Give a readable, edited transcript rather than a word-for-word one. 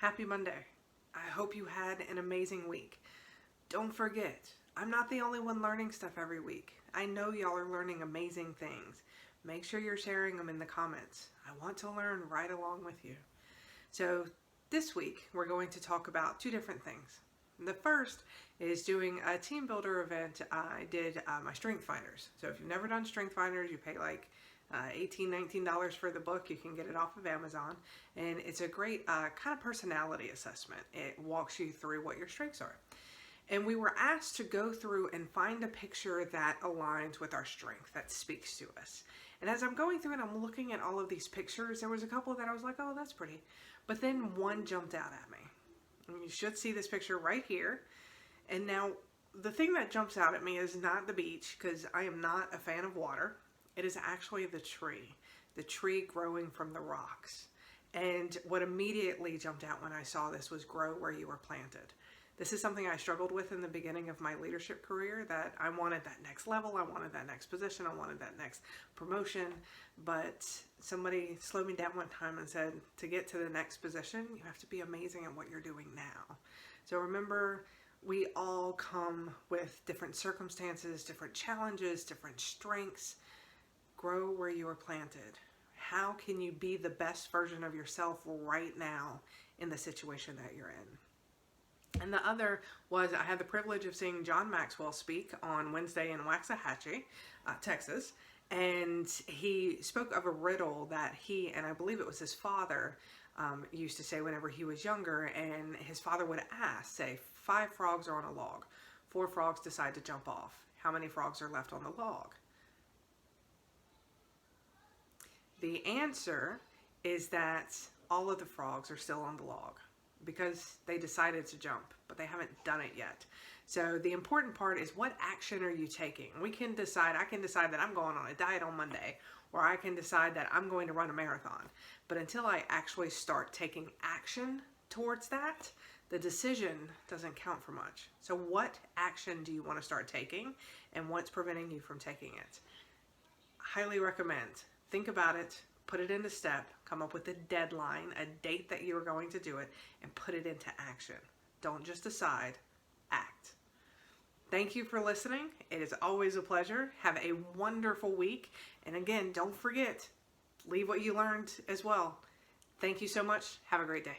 Happy Monday. I hope you had an amazing week. Don't forget, I'm not the only one learning stuff every week. I know y'all are learning amazing things. Make sure you're sharing them in the comments. I want to learn right along with you. So this week, we're going to talk about two different things. The first is doing a team builder event. I did my strength finders. So if you've never done strength finders, you pay like $18, $19 for the book. You can get it off of Amazon. And it's a great kind of personality assessment. It walks you through what your strengths are. And we were asked to go through and find a picture that aligns with our strength, that speaks to us. And as I'm going through and I'm looking at all of these pictures, there was a couple that I was like, oh, that's pretty. But then one jumped out at me. And you should see this picture right here. And now the thing that jumps out at me is not the beach, because I am not a fan of water. It is actually the tree growing from the rocks. And what immediately jumped out when I saw this was grow where you were planted. This is something I struggled with in the beginning of my leadership career, that I wanted that next level, I wanted that next position, I wanted that next promotion, but somebody slowed me down one time and said, to get to the next position, you have to be amazing at what you're doing now. So remember, we all come with different circumstances, different challenges, different strengths. Grow where you are planted. How can you be the best version of yourself right now in the situation that you're in? And the other was, I had the privilege of seeing John Maxwell speak on Wednesday in Waxahachie, Texas. And he spoke of a riddle that he, and I believe it was his father, used to say whenever he was younger. And his father would ask, say, 5 frogs are on a log. 4 frogs decide to jump off. How many frogs are left on the log? The answer is that all of the frogs are still on the log, because they decided to jump, but they haven't done it yet. So the important part is, what action are you taking? We can decide, I can decide that I'm going on a diet on Monday, or I can decide that I'm going to run a marathon. But until I actually start taking action towards that, the decision doesn't count for much. So what action do you want to start taking, and what's preventing you from taking it? Highly recommend. Think about it. Put it into step, come up with a deadline, a date that you are going to do it, and put it into action. Don't just decide, act. Thank you for listening. It is always a pleasure. Have a wonderful week. And again, don't forget, leave what you learned as well. Thank you so much. Have a great day.